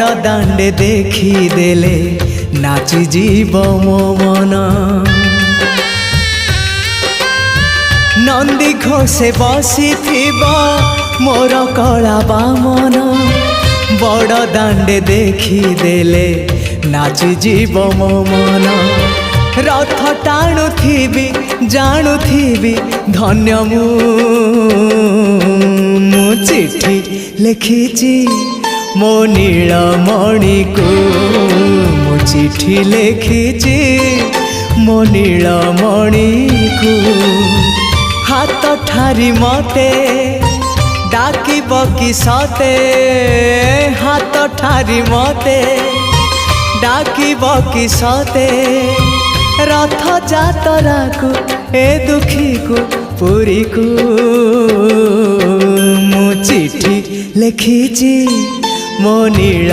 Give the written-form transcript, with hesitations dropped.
दांडे देखी देले नाची जीव मो मन नंदी घोषे बसी मोर कला बामन बड़ दांडे देखी देले नाची जीव मो मन रथ टाणुथिबी जाणुथिबी धन्य मु चिट्ठी लिखिची मो नीलमणि को मो चिट्ठी लिखिची मो नीलमणि को हाथ ठारी मते डाकिब कि सते हाथ ठारी मते डाकिब कि सते रथ जातरा को ए दुखी को पुरी को मु चिट्ठी लिखिची मो नील।